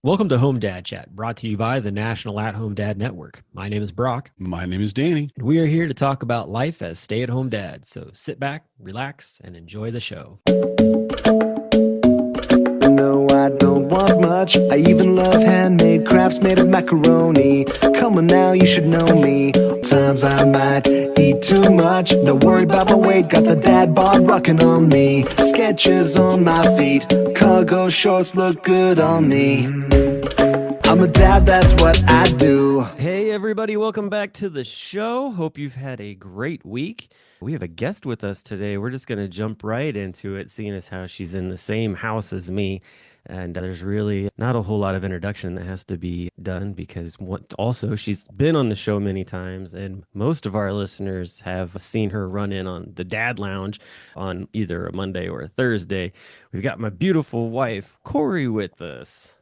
Welcome to Home Dad Chat, brought to you by the National At-Home Dad Network. My name is Brock, My name is Danny. and we are here to talk about life as stay-at-home dads. So sit back, relax, and enjoy the show. No, I don't want much. I even love handmade crafts made of macaroni. Come on now, you should know me. Times I might eat too much. No worry about my weight. Got the dad bod rocking on me. Sketches on my feet. Cargo shorts look good on me. I'm a dad, that's what I do. Hey, everybody, welcome back to the show. Hope you've had a great week. We have a guest with us today. We're just going to jump right into it, seeing as how she's in the same house as me. And there's really not a whole lot of introduction that has to be done because also she's been on the show many times, and most of our listeners have seen her run in on the Dad Lounge on either a Monday or a Thursday. We've got my beautiful wife, Corie, with us.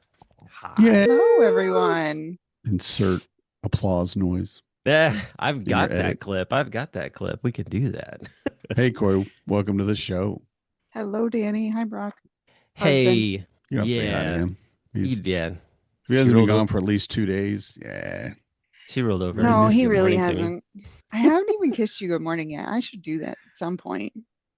Hi. Yeah. Hello, everyone. Insert applause noise. Yeah, I've got your that edit. clip. We could do that. Hey, Corie, welcome to the show. Hello, Danny. Hi, Brock. Hey, You don't have to say hi to yeah, him. yeah. If he hasn't She been rolled gone up- for at least 2 days. Yeah. She rolled over. Really No, miss he you. really Morning to me. hasn't. I haven't even kissed you good morning yet. I should do that at some point.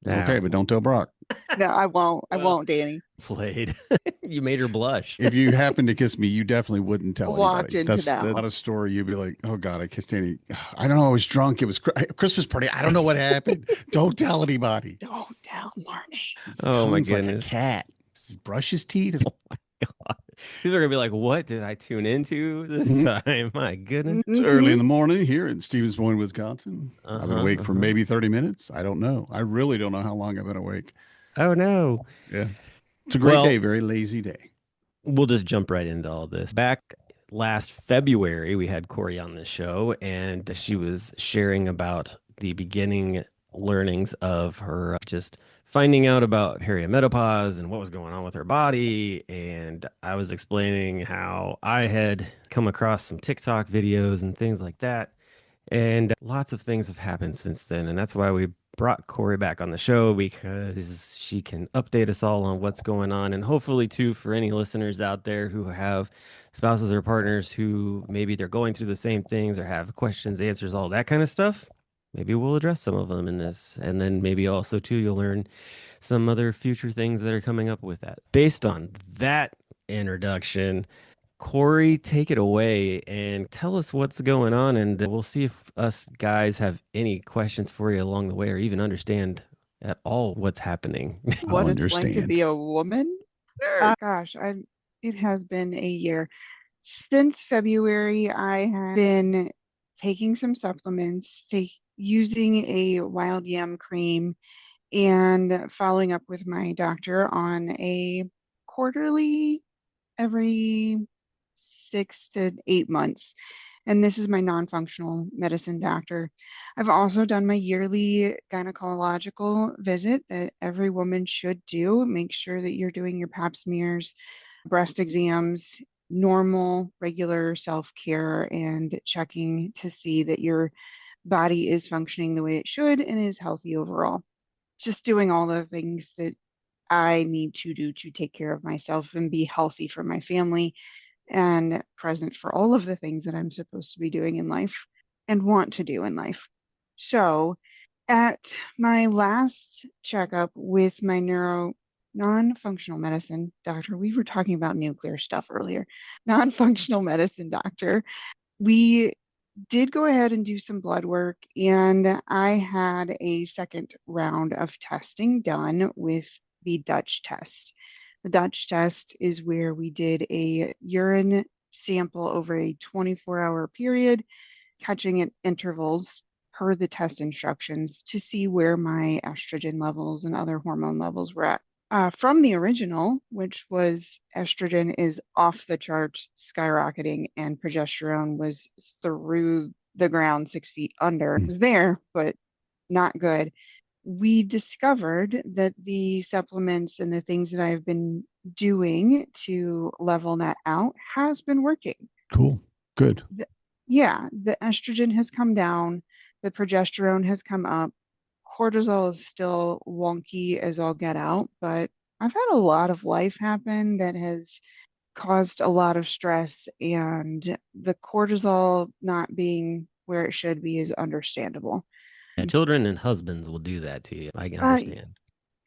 Okay, but don't tell Brock. No, I won't. I Well- won't, Danny. Played. You made her blush. If you happen to kiss me, you definitely wouldn't tell Walked anybody. into that Not a story. You'd be like, oh, God, I kissed Danny. I don't know. I was drunk. It was Christmas party. I don't know what happened. Don't tell anybody. Don't tell Marnie. His Oh, my tongue's like a goodness. cat. Does he brush his teeth? God. People are gonna be like, "What did I tune into this Mhm. time?" My goodness. It's early in the morning here in Stevens Point, Wisconsin. I've been Uh-huh, awake for uh-huh. maybe 30 minutes. I don't know. I really don't know how long I've been awake. Oh no. Yeah. It's a great Well- day, very lazy day. We'll just jump right into all this. Back last February, we had Corie on the show, and she was sharing about the beginning learnings of her just finding out about perimenopause and what was going on with her body. And I was explaining how I had come across some TikTok videos and things like that. And lots of things have happened since then. And that's why we brought Corie back on the show, because she can update us all on what's going on. And hopefully, too, for any listeners out there who have spouses or partners who maybe they're going through the same things or have questions, answers, all that kind of stuff. Maybe we'll address some of them in this. And then maybe also, too, you'll learn some other future things that are coming up with that. Based on that introduction, Corie, take it away and tell us what's going on, and we'll see if us guys have any questions for you along the way or even understand at all what's happening. What it's like to understand. be a woman? Gosh, it has been a year. Since February, I have been taking some supplements, using a wild yam cream, and following up with my doctor on a quarterly, every 6 to 8 months. And this is my non-functional medicine doctor. I've also done my yearly gynecological visit that every woman should do. Make sure that you're doing your pap smears, breast exams, normal, regular self-care, and checking to see that your body is functioning the way it should and is healthy overall. Just doing all the things that I need to do to take care of myself and be healthy for my family and present for all of the things that I'm supposed to be doing in life and want to do in life. So, at my last checkup with my non-functional medicine doctor, we were talking about nuclear stuff earlier, non-functional medicine doctor, we did go ahead and do some blood work, and I had a second round of testing done with the Dutch test. The Dutch test is where we did a urine sample over a 24-hour period, catching at intervals per the test instructions to see where my estrogen levels and other hormone levels were at. From the original, which was estrogen is off the charts, skyrocketing, and progesterone was through the ground 6 feet under. It was there, but not good. We discovered that the supplements and the things that I've been doing to level that out has been working. Cool. Good. Yeah, the estrogen has come down, the progesterone has come up. Cortisol is still wonky as all get out, but I've had a lot of life happen that has caused a lot of stress, and the cortisol not being where it should be is understandable. Yeah, children and husbands will do that to you. I can Uh, understand.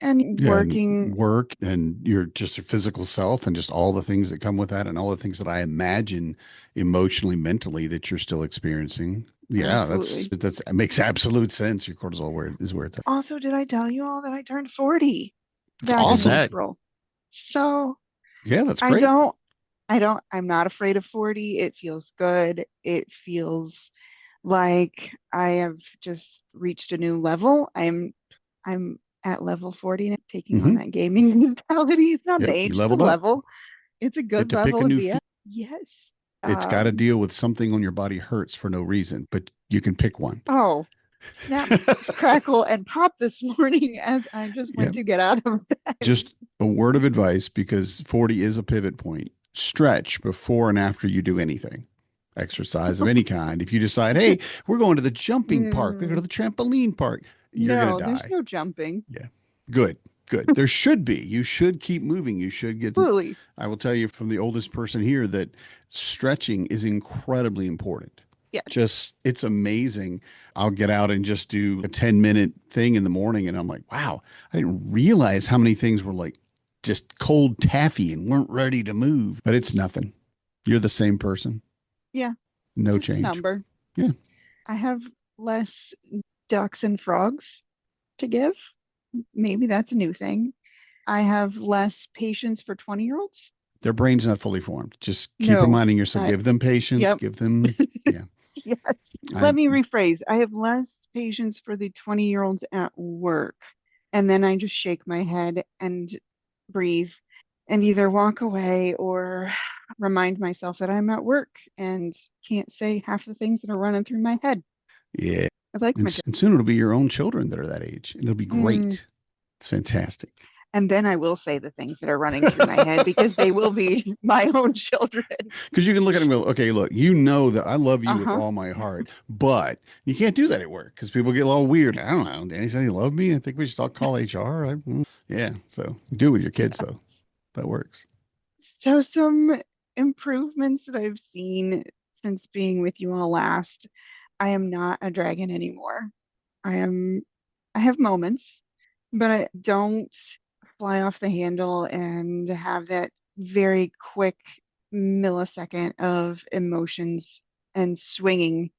and Yeah, and working, work and your just your physical self and just all the things that come with that and all the things that I imagine emotionally, mentally that you're still experiencing. Yeah, absolutely. it makes absolute sense. Your cortisol where it's at. Also, did I tell you all that I turned 40 It's back in awesome. Congrats. April? So Yeah, that's I great. don't, I'm not afraid of 40. It feels good. It feels like I have just reached a new level. I'm at level 40 now, taking on Hmm. that gaming mentality. It's not an Yep, you age, it's a leveled up. level. It's a Get good to pick level a to new be field. at. Yes. It's got to Um, deal with something on your body hurts for no reason, but you can pick one. oh, snap, crackle, and pop this morning as I just Yeah, went to get out of bed. just a word of advice because 40 is a pivot point. Stretch before and after you do anything, exercise of any kind. If you decide, hey, we're going to the jumping park, they go to Mm, the trampoline park, you're going to no, there's die. no jumping. Yeah. Good. Good. There should be. You should keep moving. You should get. Absolutely. I will tell you from the oldest person here that stretching is incredibly important. Yes. Just, it's amazing. I'll get out and just do a 10-minute thing in the morning. And I'm like, wow, I didn't realize how many things were like just cold taffy and weren't ready to move. But it's nothing. You're the same person. Yeah, No just a change. number. Yeah. I have less ducks and frogs to give. Maybe that's a new thing. I have less patience for 20-year-olds. Their brain's not fully formed. Just keep No. reminding yourself, give them patience, Yep. give them, yeah. Yes. I, Let me rephrase. I have less patience for the 20-year-olds at work. And then I just shake my head and breathe and either walk away or remind myself that I'm at work and can't say half the things that are running through my head. yeah. I like my job. And soon it'll be your own children that are that age. And it'll be Mm, great. It's fantastic. and then I will say the things that are running through my head because they will be my own children. Because you can look at them and go, okay, look, you know that I love you with Uh-huh. all my heart, but you can't do that at work because people get a little weird. I don't know. Danny said he loved me. I think we should all call HR. Yeah. So do it with your kids, Yeah. though. That works. So some improvements that I've seen since being with you all last. I am not a dragon anymore. I am I have moments, but I don't fly off the handle and have that very quick millisecond of emotions and swinging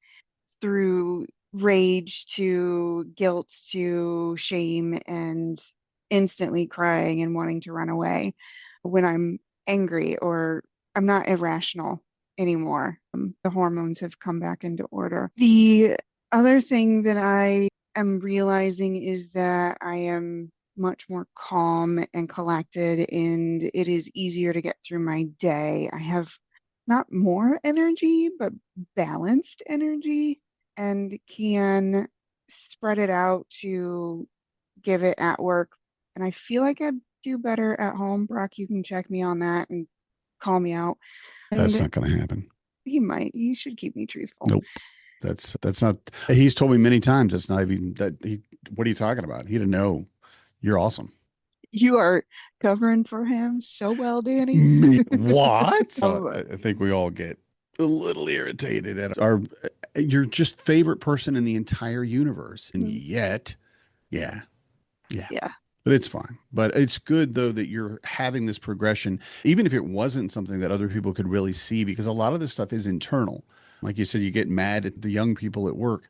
through rage to guilt to shame and instantly crying and wanting to run away when I'm angry or I'm not irrational anymore. The hormones have come back into order. The other thing that I am realizing is that I am much more calm and collected, and it is easier to get through my day. I have not more energy, but balanced energy and can spread it out to give it at work. And I feel like I do better at home. Brock, you can check me on that and call me out. That's And not going to happen. he should keep me truthful. Nope. That's not, he's told me many times. It's not even that what are you talking about? He didn't know. You're awesome. You are covering for him so well, Danny. What? Um, I think we all get a little irritated at you're just favorite person in the entire universe. And yet, yeah, yeah. yeah, But it's fine. But it's good though that you're having this progression, even if it wasn't something that other people could really see, because a lot of this stuff is internal. Like you said, you get mad at the young people at work,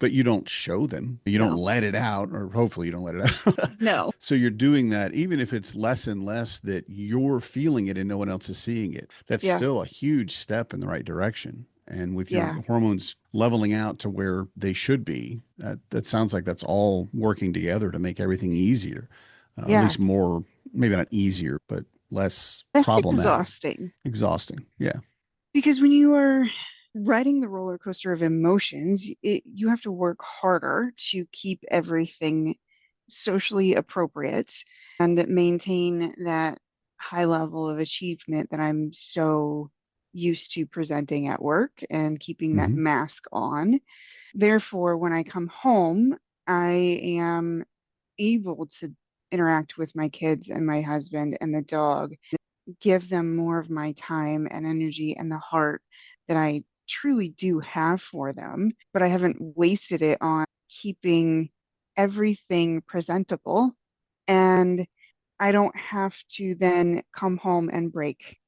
but you don't show them. You don't no, let it out, or hopefully you don't let it out. no, So you're doing that, even if it's less and less that you're feeling it and no one else is seeing it. That's yeah, still a huge step in the right direction. And with your yeah, hormones leveling out to where they should be, that sounds like that's all working together to make everything easier, at yeah. least more, maybe not easier, but less That's problematic. exhausting Exhausting. Yeah. because when you are riding the roller coaster of emotions, you have to work harder to keep everything socially appropriate and maintain that high level of achievement that I'm so used to presenting at work and keeping that Hmm. mask on. Therefore, when I come home, I am able to interact with my kids and my husband and the dog give them more of my time and energy and the heart that I truly do have for them, but I haven't wasted it on keeping everything presentable. And I don't have to then come home and break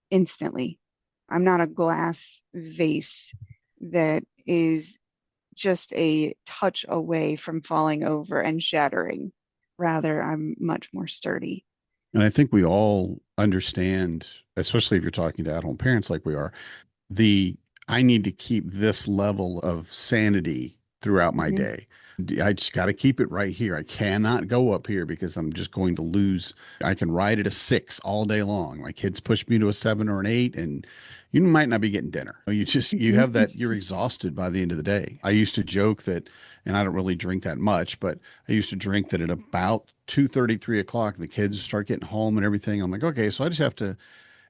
instantly. I'm not a glass vase that is just a touch away from falling over and shattering. Rather, I'm much more sturdy. And I think we all understand, especially if you're talking to at-home parents like we are, the I need to keep this level of sanity throughout my Hmm. day. I just got to keep it right here. I cannot go up here because I'm just going to lose. I can ride at a 6 all day long. My kids push me to a 7 or an 8, and you might not be getting dinner. You have that, you're exhausted by the end of the day. I used to joke that, and I don't really drink that much, but I used to drink that at about 2:30, 3 o'clock, the kids start getting home and everything. I'm like, okay, so I just have to,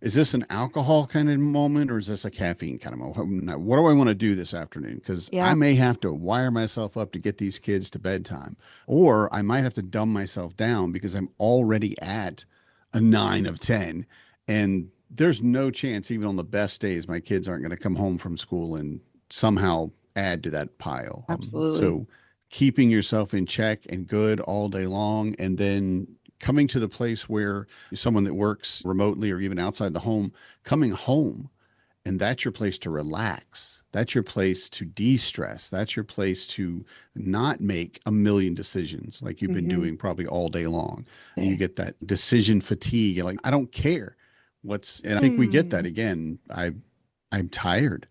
is this an alcohol kind of moment or is this a caffeine kind of moment? What do I want to do this afternoon? Because I Yeah, may have to wire myself up to get these kids to bedtime, or I might have to dumb myself down because I'm already at a 9 of 10. And there's no chance, even on the best days, my kids aren't going to come home from school and somehow add to that pile. absolutely. So keeping yourself in check and good all day long, and then coming to the place where someone that works remotely or even outside the home, coming home, and that's your place to relax. That's your place to de-stress. That's your place to not make a million decisions like you've been Hmm. doing probably all day long. And you Okay. get that decision fatigue. You're like, I don't care what's, and I think we get that Hmm. again. I'm tired.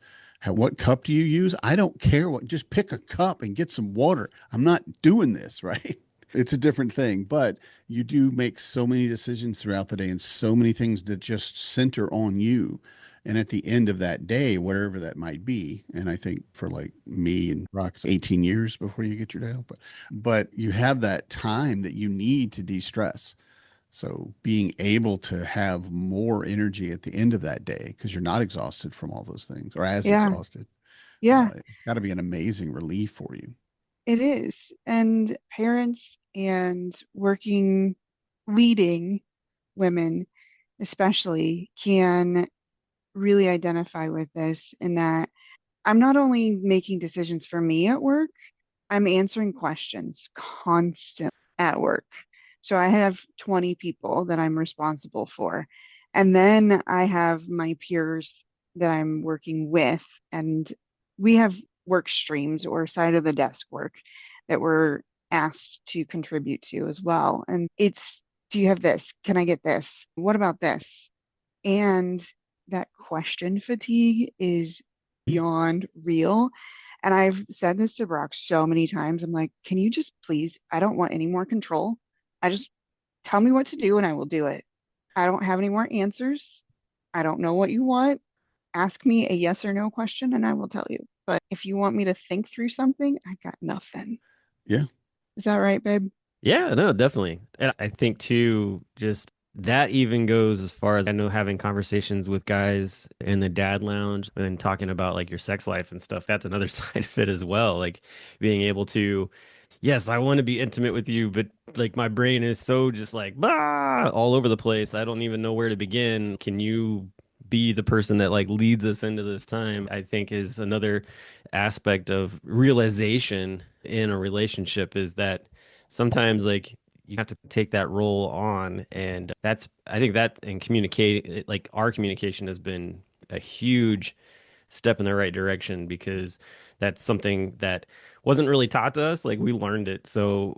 What cup do you use? I don't care what, just pick a cup and get some water. I'm not doing this, right? It's a different thing, but you do make so many decisions throughout the day and so many things that just center on you. And at the end of that day, whatever that might be, and I think for like me and Rock, it's 18 years before you get your day off, but you have that time that you need to de-stress. So being able to have more energy at the end of that day because you're not exhausted from all those things or as Yeah, exhausted, yeah, it's got to be an amazing relief for you. it is. And parents and working, leading women, especially, can really identify with this in that I'm not only making decisions for me at work, I'm answering questions constantly at work. So I have 20 people that I'm responsible for. And then I have my peers that I'm working with. And we have work streams or side of the desk work that we're asked to contribute to as well. And it's, do you have this? Can I get this? What about this? And that question fatigue is beyond real. And I've said this to Brock so many times. I'm like, can you just please? I don't want any more control. I just tell me what to do and I will do it. I don't have any more answers. I don't know what you want. Ask me a yes or no question and I will tell you. But if you want me to think through something, I got nothing. Yeah. Is that right, babe? Yeah, no, definitely. And I think too, just that even goes as far as I know having conversations with guys in the dad lounge and talking about like your sex life and stuff. That's another side of it as well. Like being able to, yes, I want to be intimate with you, but like my brain is so just like all over the place. I don't even know where to begin. Can you be the person that like leads us into this time? I think is another aspect of realization in a relationship is that sometimes like you have to take that role on, and that's I think that and communicate like our communication has been a huge step in the right direction because that's something that wasn't really taught to us. Like we learned it. So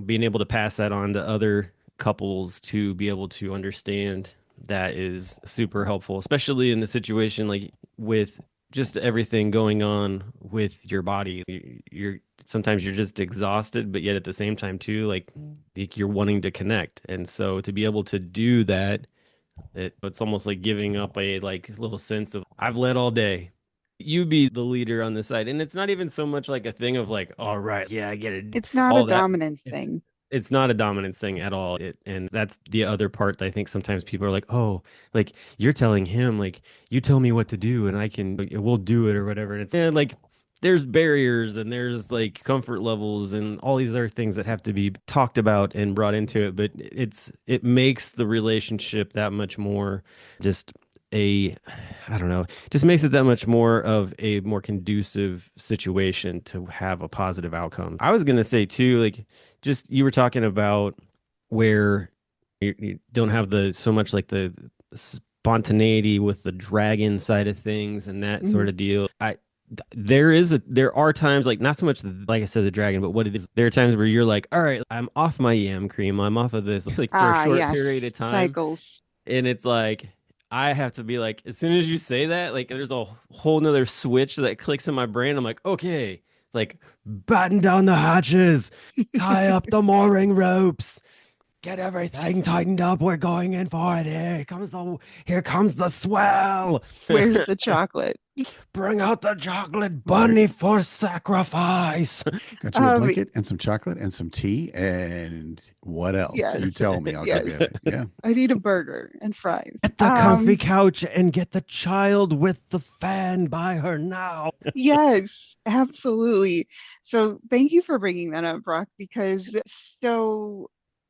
being able to pass that on to other couples to be able to understand that is super helpful, especially in the situation like with just everything going on with your body. You're sometimes you're just exhausted, but yet at the same time too, like you're wanting to connect. And so to be able to do that, it's almost like giving up a like little sense of I've led all day. You be the leader on the side. And it's not even so much like a thing of like, all right, yeah, I get it. It's not a All that. dominance It's thing. it's not a dominance thing at all. And that's the other part that I think sometimes people are like, oh, like you're telling him, like, you tell me what to do and I can, we'll do it or whatever. And it's like, there's barriers and there's like comfort levels and all these other things that have to be talked about and brought into it, but it makes the relationship that much more just a I don't know, just makes it that much more of a more conducive situation to have a positive outcome. I was gonna say too, like just you were talking about where you don't have the so much like the spontaneity with the dragon side of things and that Mhm. sort of deal. There are times like not so much like I said the dragon, but what it is, there are times where you're like, all right, I'm off my yam cream, I'm off of this like for a Ah, short period of yes, time, cycles. and it's like I have to be like, as soon as you say that, like there's a whole nother switch that clicks in my brain. I'm like, okay, like batten down the hatches, tie up the mooring ropes, get everything tightened up. We're going in for it. Here comes the swell. Where's the chocolate? Bring out the chocolate bunny for sacrifice. Got you a Um, blanket and some chocolate and some tea. And what else? yes, You tell me. I'll go yes. get it. Yeah. I need a burger and fries. Get the comfy couch and get the child with the fan by her now. Yes, absolutely. So thank you for bringing that up, Brock, because so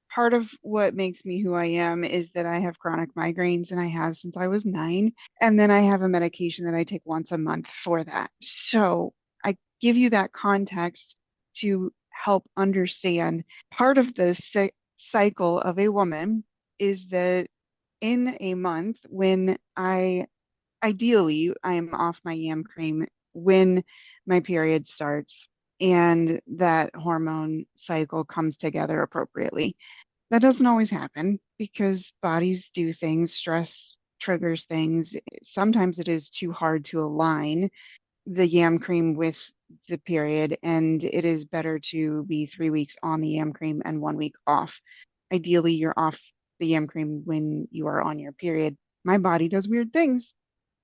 part of what makes me who I am is that I have chronic migraines and I have since I was 9. And then I have a medication that I take once a month for that. So I give you that context to help understand part of the cycle of a woman is that in a month when ideally I'm off my yam cream when my period starts and that hormone cycle comes together appropriately. That doesn't always happen because bodies do things, stress triggers things. Sometimes it is too hard to align the yam cream with the period, and it is better to be 3 weeks on the yam cream and 1 week off. Ideally, you're off the yam cream when you are on your period. My body does weird things,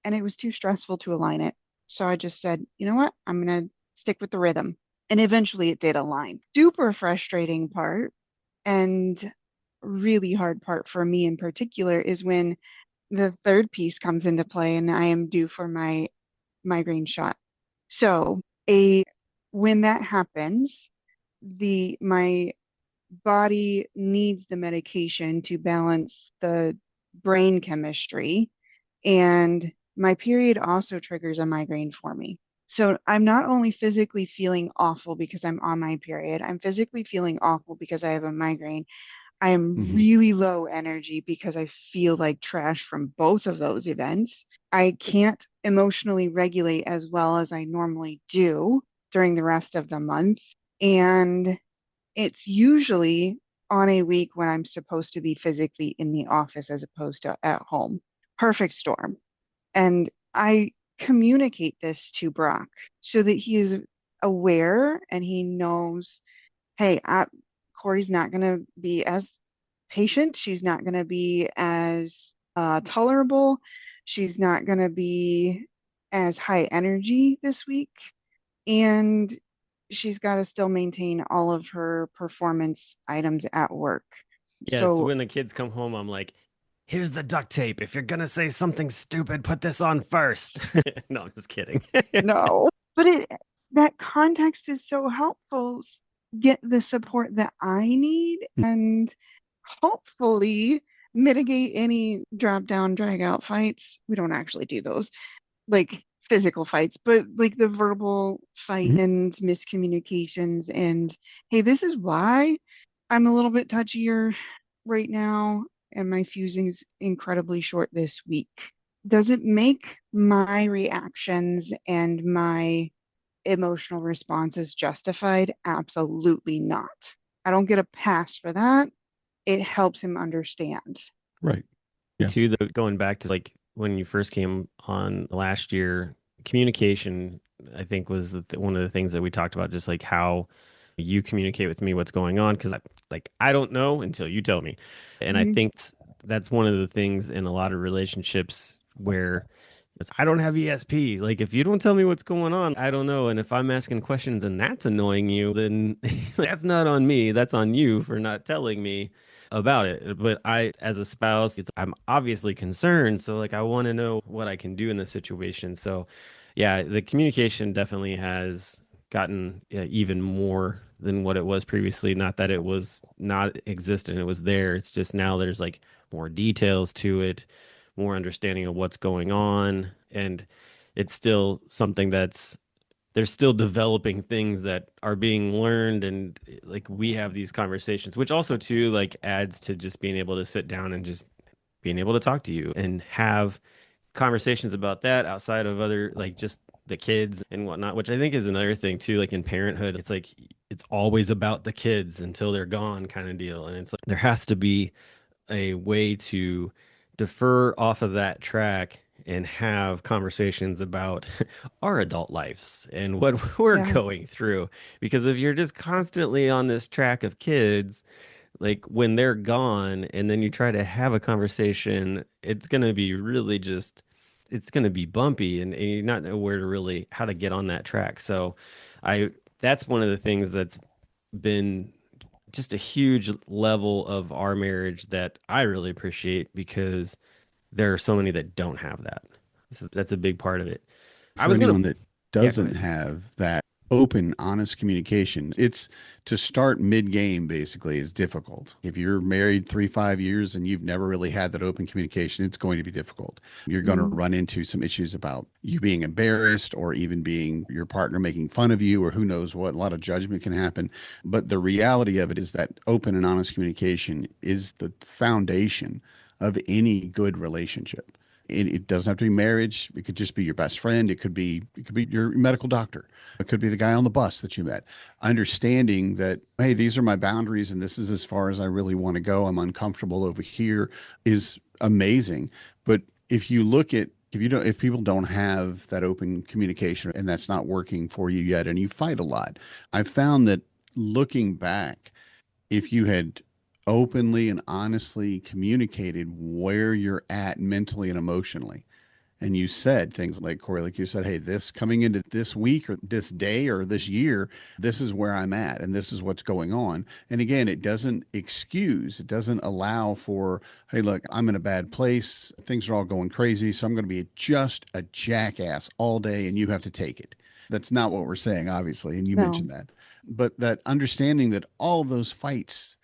and it was too stressful to align it. So I just said, you know what? I'm going to stick with the rhythm. And eventually it did align. Super frustrating part and really hard part for me in particular is when the third piece comes into play and I am due for my migraine shot. So a when that happens, the my body needs the medication to balance the brain chemistry, and my period also triggers a migraine for me. So I'm not only physically feeling awful because I'm on my period, I'm physically feeling awful because I have a migraine. I am Hmm. really low energy because I feel like trash from both of those events. I can't emotionally regulate as well as I normally do during the rest of the month. And it's usually on a week when I'm supposed to be physically in the office as opposed to at home. Perfect storm. And I communicate this to Brock so that he is aware and he knows, hey, Corey's not going to be as patient. She's not going to be as tolerable. She's not going to be as high energy this week. And she's got to still maintain all of her performance items at work. Yes, So when the kids come home, I'm like, here's the duct tape. If you're gonna say something stupid, put this on first. No, I'm just kidding. no, but that context is so helpful. Get the support that I need and hopefully mitigate any drop down, drag out fights. We don't actually do those, like physical fights, but like the verbal fight Hmm. and miscommunications. And hey, this is why I'm a little bit touchier right now, and my fusing is incredibly short this week. Does it make my reactions and my emotional responses justified? Absolutely not. I don't get a pass for that. It helps him understand. Right. Yeah. Too, though, going back to like when you first came on last year, communication, I think, was one of the things that we talked about, just like how you communicate with me what's going on, because like I don't know until you tell me, and I Mhm. think that's one of the things in a lot of relationships where I don't have ESP. Like if you don't tell me what's going on, I don't know. And if I'm asking questions and that's annoying you, then that's not on me. That's on you for not telling me about it. But I, as a spouse, I'm obviously concerned. So like I want to know what I can do in this situation. So Yeah, the communication definitely has gotten even more than what it was previously. Not that it was not existent, it was there. It's just now there's like more details to it, more understanding of what's going on. And it's still something that's there's still developing things that are being learned, and like we have these conversations, which also too like adds to just being able to sit down and just being able to talk to you and have conversations about that outside of other like just the kids and whatnot, which I think is another thing too. Like in parenthood, it's like it's always about the kids until they're gone kind of deal. And it's like there has to be a way to defer off of that track and have conversations about our adult lives and what we're Yeah. going through. Because if you're just constantly on this track of kids, like when they're gone and then you try to have a conversation, it's going to be really just it's going to be bumpy, and you're not know where to really how to get on that track. So I that's one of the things that's been just a huge level of our marriage that I really appreciate, because there are so many that don't have that. So that's a big part of it. I For was going anyone to that yeah, go doesn't ahead. have that open, honest communication, it's to start mid game basically is difficult. If you're married 3, 5 years and you've never really had that open communication, it's going to be difficult. You're going to Mhm. run into some issues about you being embarrassed or even being your partner making fun of you or who knows what. A lot of judgment can happen. But the reality of it is that open and honest communication is the foundation of any good relationship. It doesn't have to be marriage. It could just be your best friend. It could be your medical doctor. It could be the guy on the bus that you met. Understanding that, hey, these are my boundaries and this is as far as I really want to go. I'm uncomfortable over here is amazing. But if people don't have that open communication and that's not working for you yet and you fight a lot, I've found that looking back, if you had openly and honestly communicated where you're at mentally and emotionally, and you said things like, Corie, like you said, hey, this coming into this week or this day or this year, this is where I'm at and this is what's going on. And again, it doesn't allow for, hey, look, I'm in a bad place. Things are all going crazy. So I'm going to be just a jackass all day and you have to take it. That's not what we're saying, obviously. And you No. mentioned that. But that understanding that all of those fights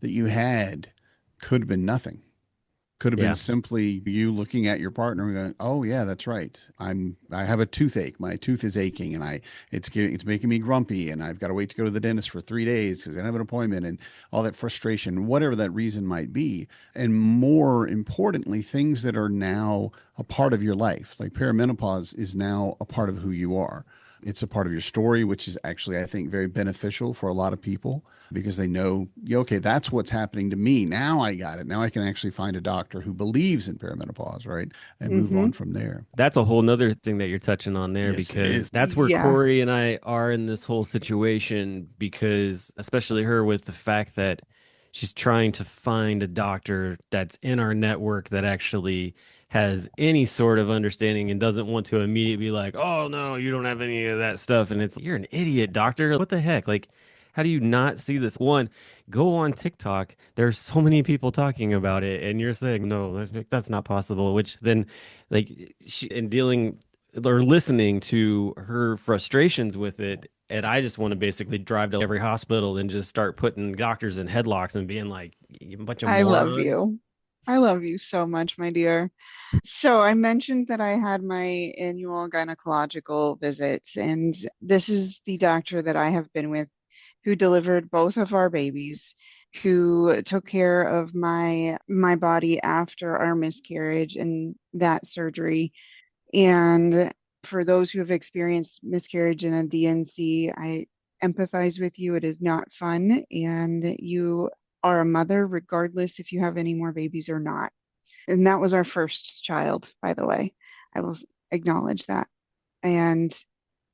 that you had could have been nothing, could have been Yeah. simply you looking at your partner and going, "Oh yeah, that's right. I have a toothache. My tooth is aching, and it's making me grumpy, and I've got to wait to go to the dentist for 3 days because I don't have an appointment, and all that frustration, whatever that reason might be, and more importantly, things that are now a part of your life, like perimenopause, is now a part of who you are. It's a part of your story, which is actually, I think, very beneficial for a lot of people because they know, yeah, okay, that's what's happening to me. Now I got it. Now I can actually find a doctor who believes in perimenopause, right? And move Hmm. on from there. That's a whole nother thing that you're touching on there, Yes, it because is. that's where Yeah. Corey and I are in this whole situation, because especially her with the fact that she's trying to find a doctor that's in our network that actually has any sort of understanding and doesn't want to immediately be like, oh no, you don't have any of that stuff. And it's, you're an idiot, doctor. What the heck? Like, how do you not see this? One, go on TikTok. There's so many people talking about it, and you're saying, no, that's not possible, which then like she and dealing or listening to her frustrations with it. And I just want to basically drive to every hospital and just start putting doctors in headlocks and being like, "You bunch of I love morons." you. I love you so much, my dear. So I mentioned that I had my annual gynecological visits, and this is the doctor that I have been with who delivered both of our babies, who took care of my body after our miscarriage and that surgery. And for those who have experienced miscarriage in a DNC, I empathize with you. It is not fun, and you are a mother regardless if you have any more babies or not. And that was our first child, by the way. I will acknowledge that. And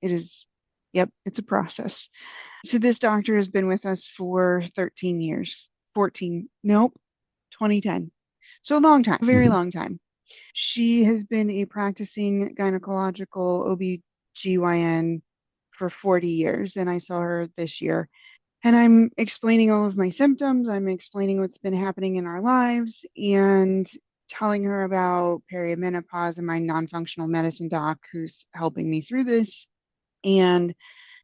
it is, yep, it's a process. So this doctor has been with us for 13 years, 14, nope, 2010. So a long time, a very Mhm. long time. She has been a practicing gynecological OB/GYN for 40 years, and I saw her this year. And I'm explaining all of my symptoms. I'm explaining what's been happening in our lives. And telling her about perimenopause and my non-functional medicine doc who's helping me through this. And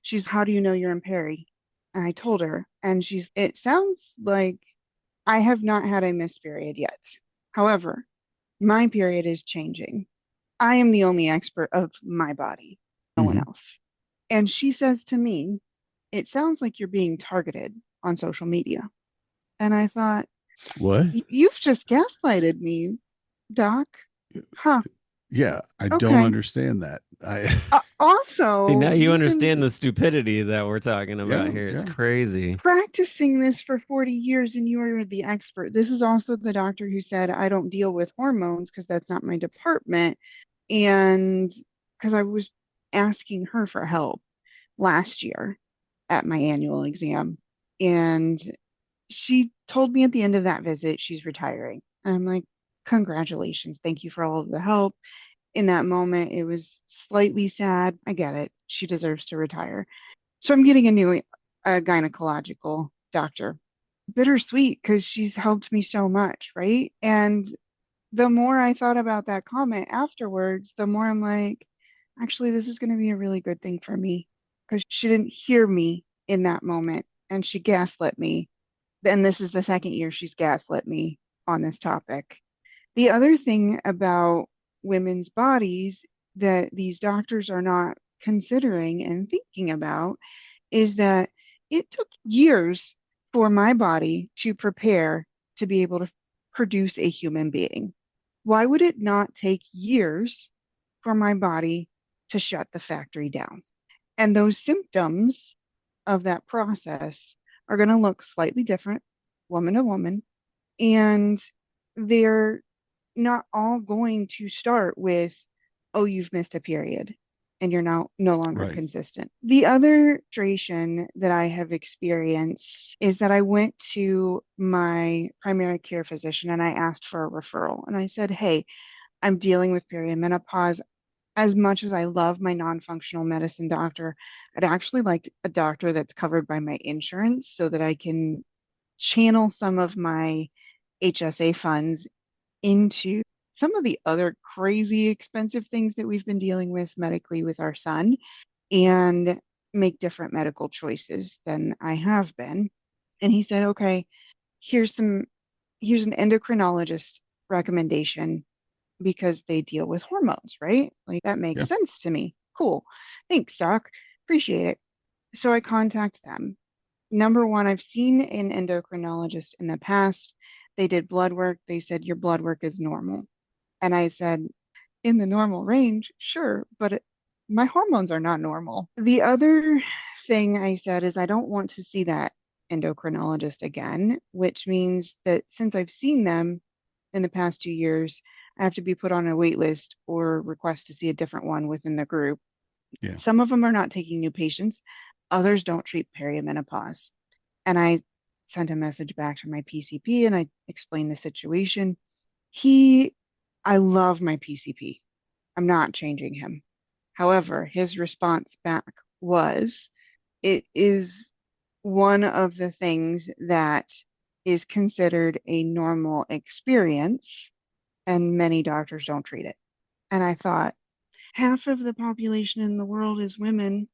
she's, how do you know you're in peri? And I told her, and it sounds like I have not had a missed period yet. However, my period is changing. I am the only expert of my body, no one Hmm. else. And she says to me, it sounds like you're being targeted on social media. And I thought, What? You've just gaslighted me, Doc. Huh. Yeah, I don't Okay. understand that. I See, Also, now you you've understand been the stupidity that we're talking about yeah, here. It's yeah. crazy. practicing this for 40 years and you are the expert. This is also the doctor who said, I don't deal with hormones because that's not my department. And because I was asking her for help last year at my annual exam. And she told me at the end of that visit she's retiring. And I'm like, congratulations. Thank you for all of the help. In that moment, it was slightly sad. I get it. She deserves to retire. So I'm getting a new gynecological doctor. Bittersweet because she's helped me so much, right? And the more I thought about that comment afterwards, the more I'm like, actually, this is going to be a really good thing for me because she didn't hear me in that moment and she gaslit me. And this is the second year she's gaslit me on this topic. The other thing about women's bodies that these doctors are not considering and thinking about is that it took years for my body to prepare to be able to produce a human being. Why would it not take years for my body to shut the factory down? And those symptoms of that process are going to look slightly different, woman to woman, and they're not all going to start with, oh, you've missed a period and you're now no longer Right. consistent. The other frustration that I have experienced is that I went to my primary care physician and I asked for a referral. And I said, hey, I'm dealing with perimenopause. As much as I love my non-functional medicine doctor, I'd actually like a doctor that's covered by my insurance so that I can channel some of my HSA funds into some of the other crazy expensive things that we've been dealing with medically with our son and make different medical choices than I have been. And he said, okay, here's some here's an endocrinologist recommendation because they deal with hormones, right? Like that makes Yeah. sense to me. Cool. Thanks, Doc. Appreciate it. So I contact them. Number one, I've seen an endocrinologist in the past. They did blood work. They said your blood work is normal. And I said, in the normal range, sure, but my hormones are not normal. The other thing I said is I don't want to see that endocrinologist again, which means that since I've seen them in the past 2 years, I have to be put on a wait list or request to see a different one within the group. Yeah. Some of them are not taking new patients, others don't treat perimenopause. And I sent a message back to my PCP and I explained the situation. He, I love my PCP. I'm not changing him. However, his response back was, it is one of the things that is considered a normal experience, and many doctors don't treat it. And I thought, half of the population in the world is women,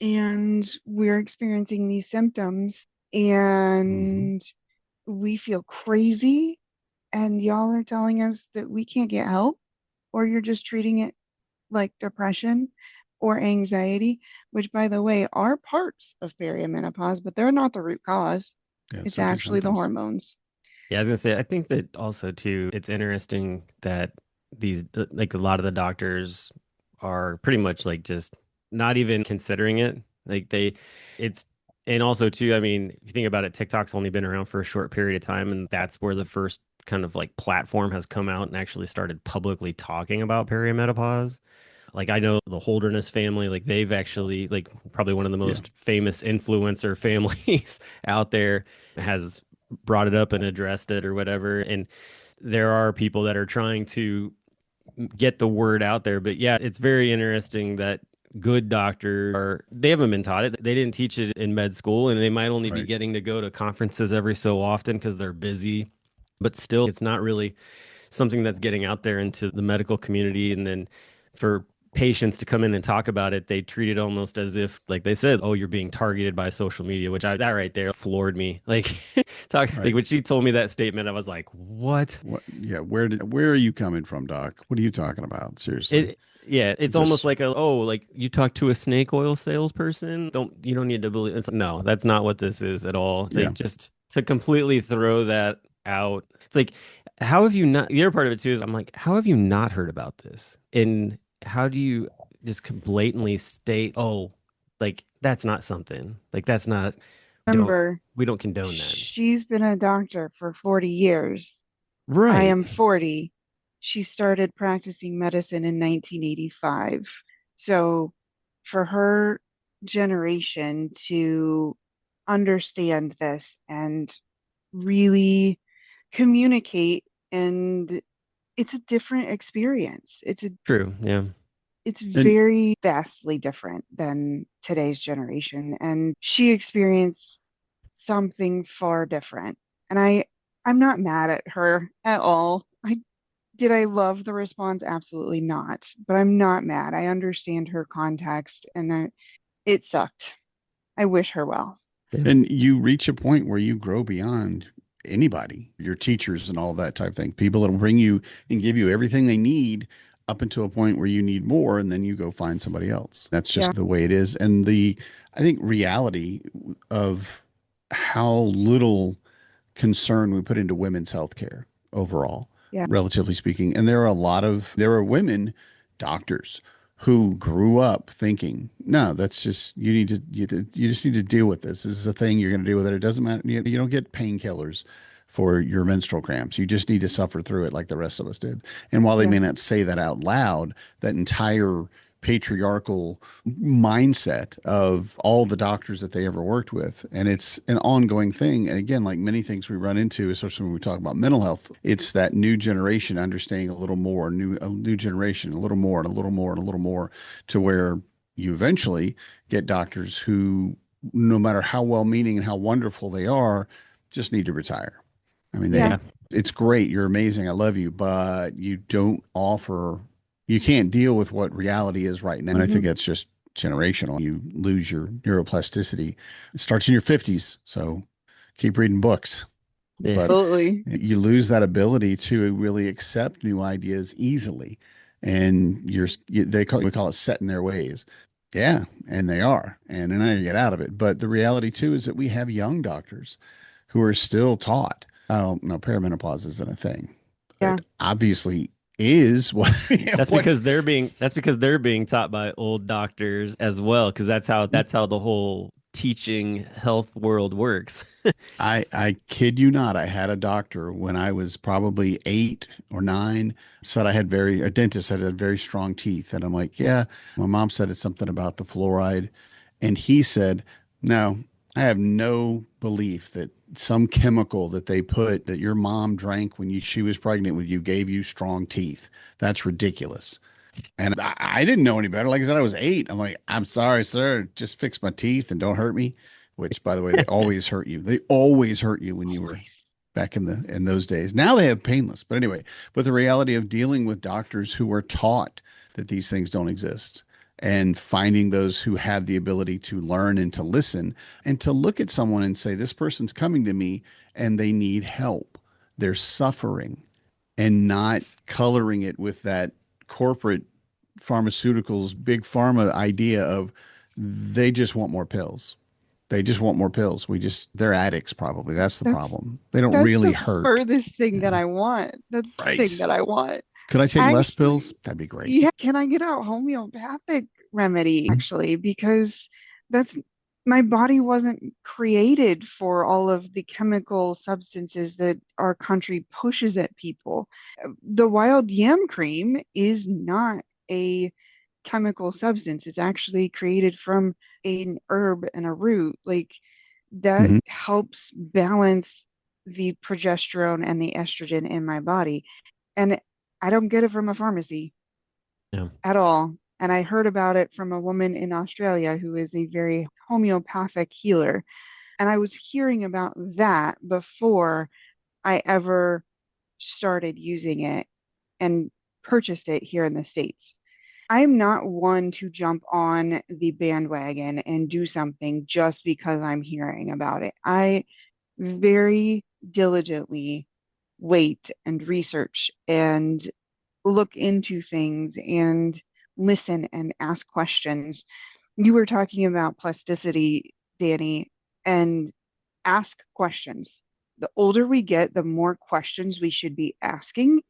and we're experiencing these symptoms, Hmm. and we feel crazy, and y'all are telling us that we can't get help, or you're just treating it like depression or anxiety, which, by the way, are parts of perimenopause, but they're not the root cause. Yeah. It's Certainly actually the symptoms. hormones. Yeah, I was gonna say, I think that also too, it's interesting that like a lot of the doctors are pretty much like just not even considering it. Like it's, and also too, I mean, if you think about it, TikTok's only been around for a short period of time, and that's where the first kind of like platform has come out and actually started publicly talking about perimenopause. Like I know the Holderness family, like they've actually like probably one of the Yeah. most famous influencer families out there has brought it up and addressed it or whatever. And there are people that are trying to get the word out there. But yeah, it's very interesting that good doctors are, they haven't been taught it. They didn't teach it in med school, and they might only be Right. getting to go to conferences every so often because they're busy. But still, it's not really something that's getting out there into the medical community. And then for patients to come in and talk about it, they treat it almost as if, like they said, oh, you're being targeted by social media, which that right there floored me. Like, like Right. when she told me that statement, I was like, what? What? Yeah. Where are you coming from, Doc? What are you talking about? Seriously. Yeah, it's almost Just like like you talk to a snake oil salesperson. You don't need to believe it's no, that's not what this is at all. yeah. Like just to completely throw that out. It's like, how have you not, the other part of it too is I'm like, how have you not heard about this? And how do you just blatantly state, oh, like that's not something. Like that's not, don't Remember, we don't condone that. she's been a doctor for 40 years. I Right. am 40. She started practicing medicine in 1985. So for her generation to understand this and really communicate, and it's a different experience. True. Yeah. It's And very vastly different than today's generation, and she experienced something far different. And I'm not mad at her at all. I love the response? Absolutely not. But I'm not mad. I understand her context, and it sucked. I wish her well. Yeah. and you reach a point where you grow beyond anybody, your teachers and all that type of thing. People that will bring you and give you everything they need up until a point where you need more, and then you go find somebody else. That's Yeah, just the way it is. And I think reality of how little concern we put into women's health care overall, yeah, relatively speaking. And there are women doctors who grew up thinking, no, that's just, you just need to deal with this. This is a thing you're going to deal with it. It doesn't matter. You don't get painkillers for your menstrual cramps. You just need to suffer through it like the rest of us did. And while they yeah, may not say that out loud, that entire patriarchal mindset of all the doctors that they ever worked with. And it's an ongoing thing. And again, like many things we run into, especially when we talk about mental health, it's that new generation understanding a little more, a new generation, a little more and a little more and a little more, to where you eventually get doctors who, no matter how well meaning and how wonderful they are, just need to retire. I mean, yeah, Yeah. it's great. You're amazing. I love you, but you can't deal with what reality is right now. And I think mhm, that's just generational. You lose your neuroplasticity. It starts in your 50s. So keep reading books, Yeah. but absolutely. you lose that ability to really accept new ideas easily. And we call it set in their ways. Yeah, and they are. And then I get out of it. But the reality too is that we have young doctors who are still taught. Oh, no, perimenopause isn't a thing. Yeah, It obviously is what what That's because they're being taught by old doctors as well, because that's how the whole teaching health world works. I kid you not. I had a doctor when I was probably 8 or 9 said a dentist said I had very strong teeth. And I'm like, yeah, my mom said it's something about the fluoride. And he said, no, I have no belief that some chemical that they put that your mom drank when she was pregnant with you gave you strong teeth. That's ridiculous. And I didn't know any better. Like I said, I was 8. I'm like, I'm sorry, sir. Just fix my teeth and don't hurt me. Which, by the way, they always hurt you. They always hurt you when you were always. back in those days. Now they have painless. But anyway, but the reality of dealing with doctors who are taught that these things don't exist, and finding those who have the ability to learn and to listen and to look at someone and say, this person's coming to me and they need help. They're suffering, and not coloring it with that corporate pharmaceuticals, big pharma idea of they just want more pills. They just want more pills. They're addicts probably. That's the That's problem. They don't that's really the hurt. furthest thing that Yeah. I want. That's the thing Right. that I want. Could I take less pills? Actually, That'd be great. yeah, can I get a homeopathic remedy actually? Because that's my body wasn't created for all of the chemical substances that our country pushes at people. The wild yam cream is not a chemical substance. It's actually created from an herb and a root. Like that Hmm. helps balance the progesterone and the estrogen in my body. And I don't get it from a pharmacy Yeah. at all. And I heard about it from a woman in Australia who is a very homeopathic healer. And I was hearing about that before I ever started using it and purchased it here in the States. I'm not one to jump on the bandwagon and do something just because I'm hearing about it. I very diligently wait and research and look into things and listen and ask questions. You were talking about plasticity, Danny, and ask questions. The older we get, the more questions we should be asking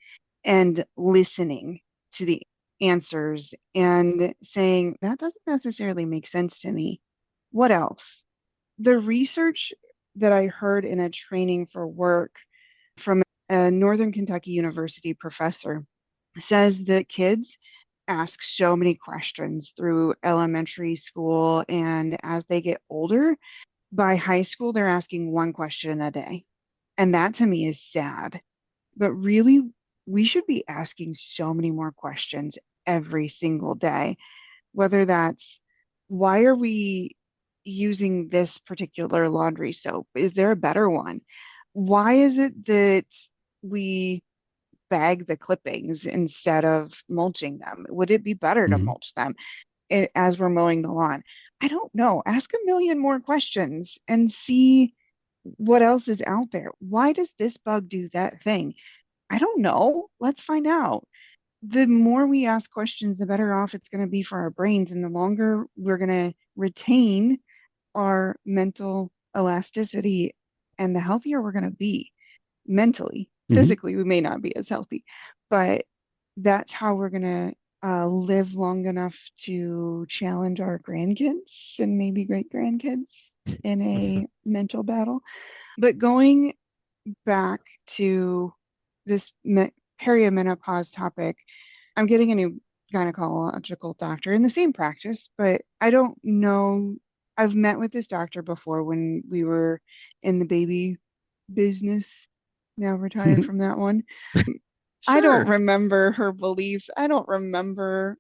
and listening to the answers and saying, that doesn't necessarily make sense to me. What else? The research that I heard in a training for work from a Northern Kentucky University professor says that kids ask so many questions through elementary school, and as they get older, by high school, they're asking one question a day. And that to me is sad. But really, we should be asking so many more questions every single day, whether that's why are we using this particular laundry soap? Is there a better one? Why is it that we bag the clippings instead of mulching them? Would it be better to Mhm. mulch them as we're mowing the lawn? I don't know. Ask a million more questions and see what else is out there. Why does this bug do that thing? I don't know. Let's find out. The more we ask questions, the better off it's going to be for our brains, and the longer we're going to retain our mental elasticity and the healthier we're going to be mentally. Mhm. Physically, we may not be as healthy, but that's how we're going to live long enough to challenge our grandkids and maybe great grandkids in a mental battle. But going back to this perimenopause topic, I'm getting a new gynecological doctor in the same practice, but I don't know. I've met with this doctor before when we were in the baby business, now retired from that one. I don't Sure. remember her beliefs. I don't remember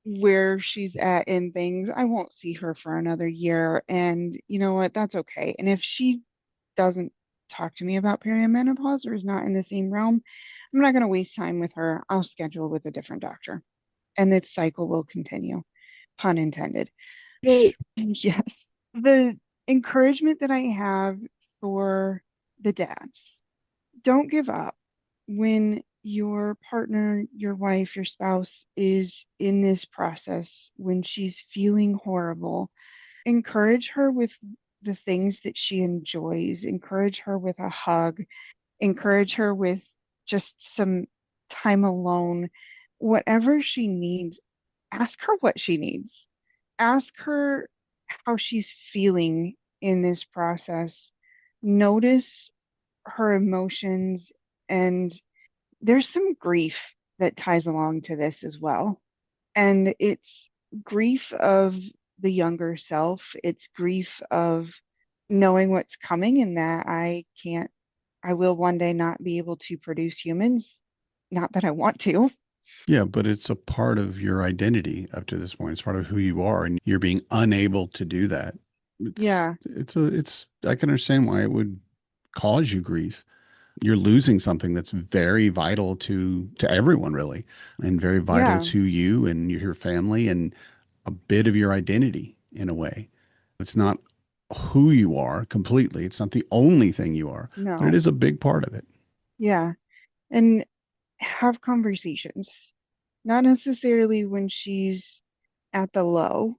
where she's at in things. I won't see her for another year. And you know what? That's okay. And if she doesn't talk to me about perimenopause or is not in the same realm, I'm not going to waste time with her. I'll schedule with a different doctor and this cycle will continue. Pun intended. The yes, the encouragement that I have for the dads, don't give up when your partner, your wife, your spouse is in this process, when she's feeling horrible. Encourage her with the things that she enjoys. Encourage her with a hug. Encourage her with just some time alone. Whatever she needs, ask her what she needs. Ask her how she's feeling in this process. Notice her emotions, and there's some grief that ties along to this as well. And it's grief of the younger self. It's grief of knowing what's coming and that I will one day not be able to produce humans. Not that I want to. Yeah, but it's a part of your identity up to this point. It's part of who you are, and you're being unable to do that. Yeah, I can understand why it would cause you grief. You're losing something that's very vital to everyone really, and very vital yeah, to you and your family and a bit of your identity in a way. It's not who you are completely. It's not the only thing you are, but it no, is a big part of it. yeah. And have conversations, not necessarily when she's at the low,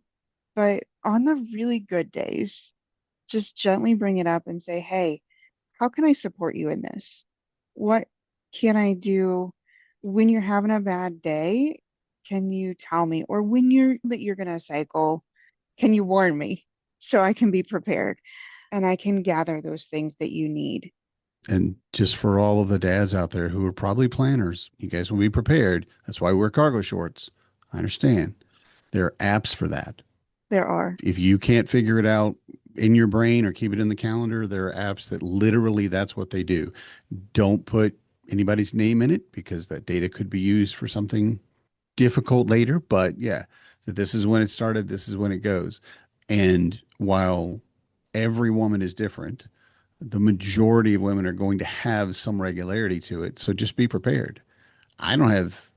but on the really good days, just gently bring it up and say, hey, how can I support you in this? What can I do when you're having a bad day? Can you tell me? Or when you're going to cycle, can you warn me so I can be prepared and I can gather those things that you need? And just for all of the dads out there who are probably planners, you guys will be prepared. That's why we wear cargo shorts. I understand. There are apps for that. There are. If you can't figure it out in your brain or keep it in the calendar, there are apps that literally that's what they do. Don't put anybody's name in it because that data could be used for something difficult later. But yeah, that this is when it started, this is when it goes. And while every woman is different, the majority of women are going to have some regularity to it. So just be prepared. I don't have,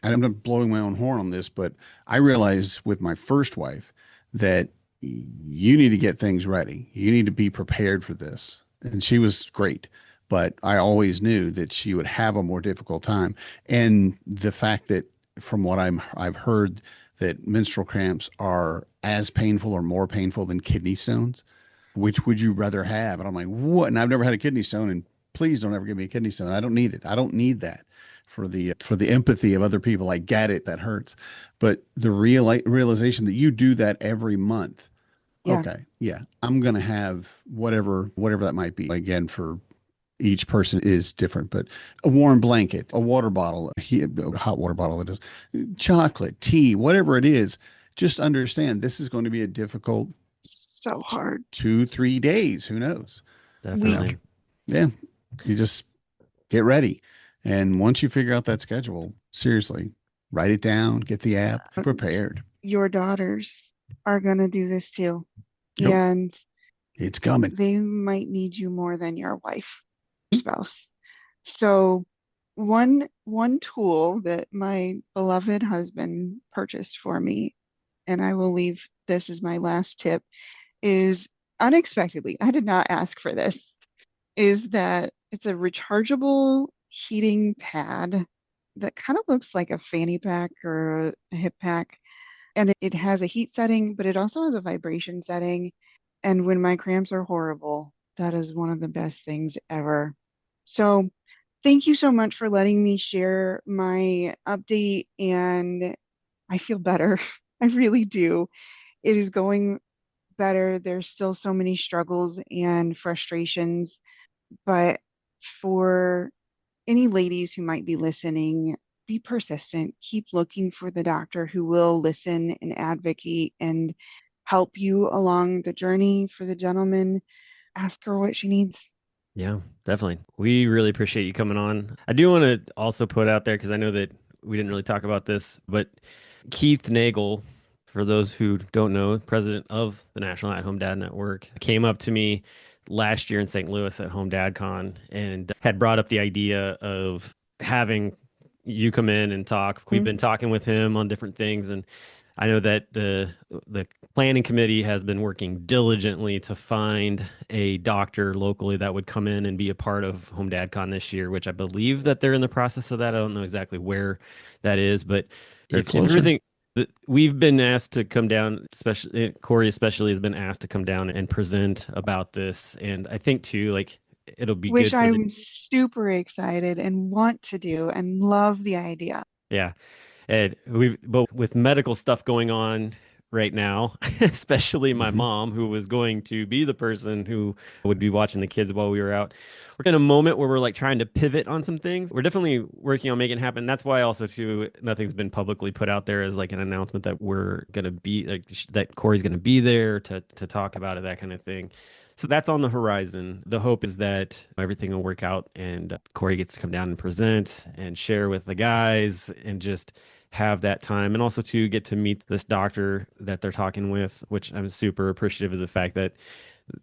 I'm not blowing my own horn on this, but I realized with my first wife that you need to get things ready. You need to be prepared for this. And she was great, but I always knew that she would have a more difficult time. And the fact that from what I've heard that menstrual cramps are as painful or more painful than kidney stones. Which would you rather have? And I'm like, what? And I've never had a kidney stone, and please don't ever give me a kidney stone. I don't need it. I don't need that for the empathy of other people. I get it. That hurts. But the realization that you do that every month. Yeah. Okay. Yeah. I'm going to have whatever that might be. Again, for each person is different, but a warm blanket, a water bottle, a hot water bottle, it is chocolate, tea, whatever it is, just understand this is going to be a difficult So hard. 2, 3 days. Who knows? Definitely. Week. Yeah. You just get ready. And once you figure out that schedule, seriously, write it down, get the app, be prepared. Your daughters are going to do this too. Yep. And It's coming. they might need you more than your wife, spouse. So one tool that my beloved husband purchased for me, and I will leave this as my last tip, is unexpectedly, I did not ask for this, is that it's a rechargeable heating pad that kind of looks like a fanny pack or a hip pack. And it has a heat setting, but it also has a vibration setting. And when my cramps are horrible, that is one of the best things ever. So thank you so much for letting me share my update. And I feel better. I really do. It is going better. There's still so many struggles and frustrations, but for any ladies who might be listening, be persistent. Keep looking for the doctor who will listen and advocate and help you along the journey. For the gentleman, ask her what she needs. Yeah, definitely. We really appreciate you coming on. I do want to also put out there, because I know that we didn't really talk about this, but Keith Nagel, for those who don't know, president of the National At Home Dad Network, came up to me last year in St. Louis at Home Dad Con and had brought up the idea of having you come in and talk. We've been talking with him on different things, and I know that the planning committee has been working diligently to find a doctor locally that would come in and be a part of Home Dad Con this year, which I believe that they're in the process of that. I don't know exactly where that is, but if everything, we've been asked to come down, especially Corie especially has been asked to come down and present about this. And I think too, like, it'll be Which good for I'm super excited and want to do and love the idea. yeah. And but with medical stuff going on right now, especially my mom, who was going to be the person who would be watching the kids while we were out. We're in a moment where we're like trying to pivot on some things. We're definitely working on making it happen. That's why also too, nothing's been publicly put out there as like an announcement that we're going to be like, that Corey's going to be there to talk about it, that kind of thing. So that's on the horizon. The hope is that everything will work out and Corie gets to come down and present and share with the guys and just have that time, and also to get to meet this doctor that they're talking with, which I'm super appreciative of the fact that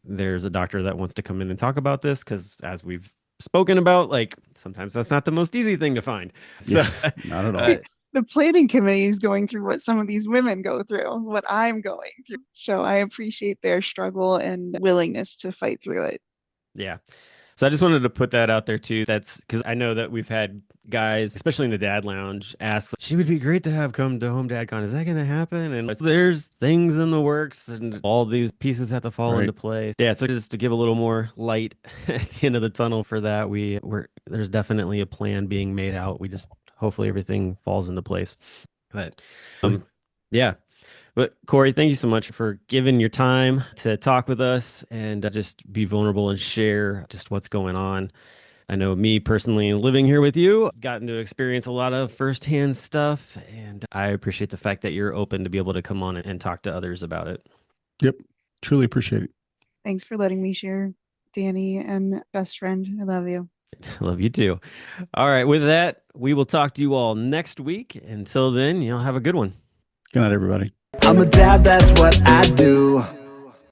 there's a doctor that wants to come in and talk about this, because as we've spoken about, like, sometimes that's not the most easy thing to find. So Yeah, not at all. The planning committee is going through what some of these women go through, what I'm going through. So I appreciate their struggle and willingness to fight through it. Yeah. So I just wanted to put that out there too. That's because I know that we've had guys, especially in the dad lounge, ask, she would be great to have come to Home Dad Con. Is that going to happen? And there's things in the works and all these pieces have to fall into place. Yeah. So just to give a little more light at the end of the tunnel for that, there's definitely a plan being made out. We just, hopefully everything falls into place. But yeah. But Corie, thank you so much for giving your time to talk with us and just be vulnerable and share just what's going on. I know me personally living here with you, gotten to experience a lot of firsthand stuff, and I appreciate the fact that you're open to be able to come on and talk to others about it. Yep. Truly appreciate it. Thanks for letting me share, Danny, and best friend. I love you. I love you too. All right. With that, we will talk to you all next week. Until then, have a good one. Good night, everybody. I'm a dad, that's what I do.